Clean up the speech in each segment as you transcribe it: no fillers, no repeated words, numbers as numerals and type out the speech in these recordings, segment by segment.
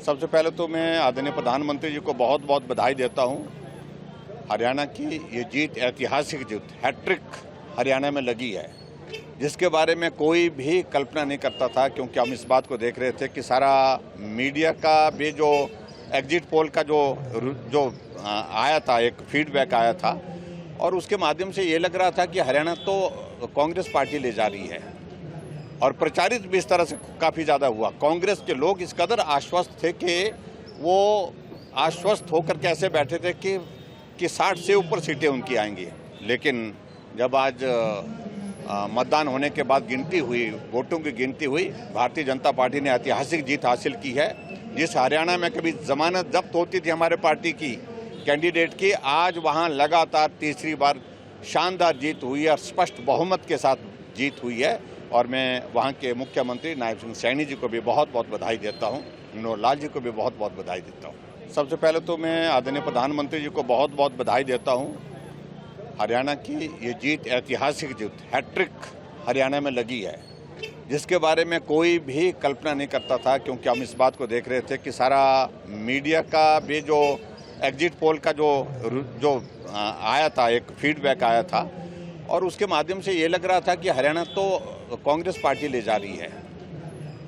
सबसे पहले तो मैं आदरणीय प्रधानमंत्री जी को बहुत बहुत बधाई देता हूं। हरियाणा की ये जीत ऐतिहासिक जीत हैट्रिक हरियाणा में लगी है, जिसके बारे में कोई भी कल्पना नहीं करता था, क्योंकि हम इस बात को देख रहे थे कि सारा मीडिया का भी जो एग्जिट पोल का जो आया था, एक फीडबैक आया था, और उसके माध्यम से ये लग रहा था कि हरियाणा तो कांग्रेस पार्टी ले जा रही है, और प्रचारित भी इस तरह से काफ़ी ज़्यादा हुआ। कांग्रेस के लोग इस कदर आश्वस्त थे कि वो आश्वस्त होकर के ऐसे बैठे थे कि 60 से ऊपर सीटें उनकी आएंगी। लेकिन जब आज मतदान होने के बाद गिनती हुई, वोटों की गिनती हुई, भारतीय जनता पार्टी ने ऐतिहासिक जीत हासिल की है। जिस हरियाणा में कभी जमानत जब्त होती थी हमारे पार्टी की कैंडिडेट की, आज वहाँ लगातार तीसरी बार शानदार जीत हुई है और स्पष्ट बहुमत के साथ जीत हुई है। और मैं वहाँ के मुख्यमंत्री नायब सिंह सैनी जी को भी बहुत बहुत बधाई देता हूँ, मनोहर लाल जी को भी बहुत बहुत बधाई देता हूँ। सबसे पहले तो मैं आदरणीय प्रधानमंत्री जी को बहुत बहुत बधाई देता हूँ। हरियाणा की ये जीत ऐतिहासिक जीत हैट्रिक हरियाणा में लगी है, जिसके बारे में कोई भी कल्पना नहीं करता था, क्योंकि हम इस बात को देख रहे थे कि सारा मीडिया का भी जो एग्जिट पोल का जो आया था, एक फीडबैक आया था, और उसके माध्यम से ये लग रहा था कि हरियाणा तो कांग्रेस पार्टी ले जा रही है,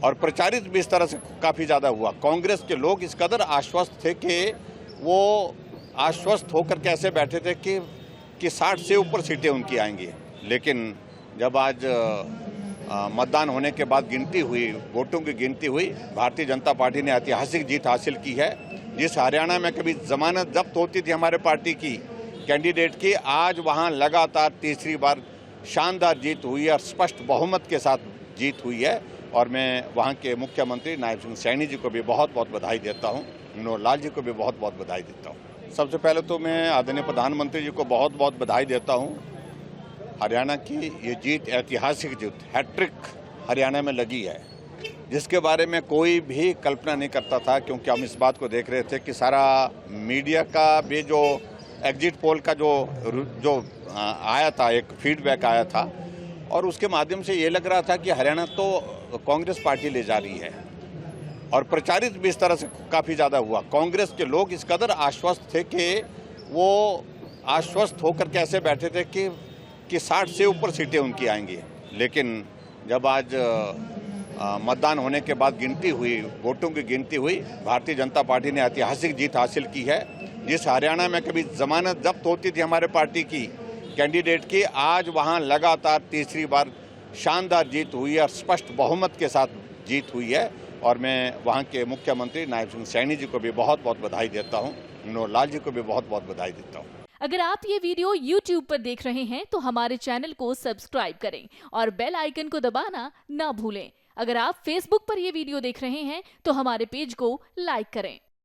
और प्रचारित भी इस तरह से काफ़ी ज़्यादा हुआ। कांग्रेस के लोग इस कदर आश्वस्त थे कि वो आश्वस्त होकर के ऐसे बैठे थे कि 60 से ऊपर सीटें उनकी आएंगी। लेकिन जब आज मतदान होने के बाद गिनती हुई, वोटों की गिनती हुई, भारतीय जनता पार्टी ने ऐतिहासिक जीत हासिल की है। जिस हरियाणा में कभी जमानत जब्त होती थी हमारे पार्टी की कैंडिडेट की, आज वहाँ लगातार तीसरी बार शानदार जीत हुई है और स्पष्ट बहुमत के साथ जीत हुई है। और मैं वहाँ के मुख्यमंत्री नायब सिंह सैनी जी को भी बहुत बहुत बधाई देता हूँ, मनोहर लाल जी को भी बहुत बहुत बधाई देता हूँ। सबसे पहले तो मैं आदरणीय प्रधानमंत्री जी को बहुत बहुत बधाई देता हूँ। हरियाणा की ये जीत ऐतिहासिक जीत हैट्रिक हरियाणा में लगी है, जिसके बारे में कोई भी कल्पना नहीं करता था, क्योंकि हम इस बात को देख रहे थे कि सारा मीडिया का भी जो एग्जिट पोल का जो आया था, एक फीडबैक आया था, और उसके माध्यम से ये लग रहा था कि हरियाणा तो कांग्रेस पार्टी ले जा रही है, और प्रचारित भी इस तरह से काफ़ी ज़्यादा हुआ। कांग्रेस के लोग इस कदर आश्वस्त थे कि वो आश्वस्त होकर के ऐसे बैठे थे कि 60 से ऊपर सीटें उनकी आएंगी। लेकिन जब आज मतदान होने के बाद गिनती हुई, वोटों की गिनती हुई, भारतीय जनता पार्टी ने ऐतिहासिक जीत हासिल की है। जिस हरियाणा में कभी जमानत जब्त होती थी हमारे पार्टी की कैंडिडेट की, आज वहाँ लगातार तीसरी बार शानदार जीत हुई है और स्पष्ट बहुमत के साथ जीत हुई है। और मैं वहाँ के मुख्यमंत्री नायब सिंह सैनी जी को भी बहुत बहुत बधाई देता हूँ, मनोहर लाल जी को भी बहुत बहुत बधाई देता हूँ। अगर आप ये वीडियो YouTube पर देख रहे हैं तो हमारे चैनल को सब्सक्राइब करें और बेल आइकन को दबाना ना भूलें। अगर आप Facebook पर ये वीडियो देख रहे हैं तो हमारे पेज को लाइक करें।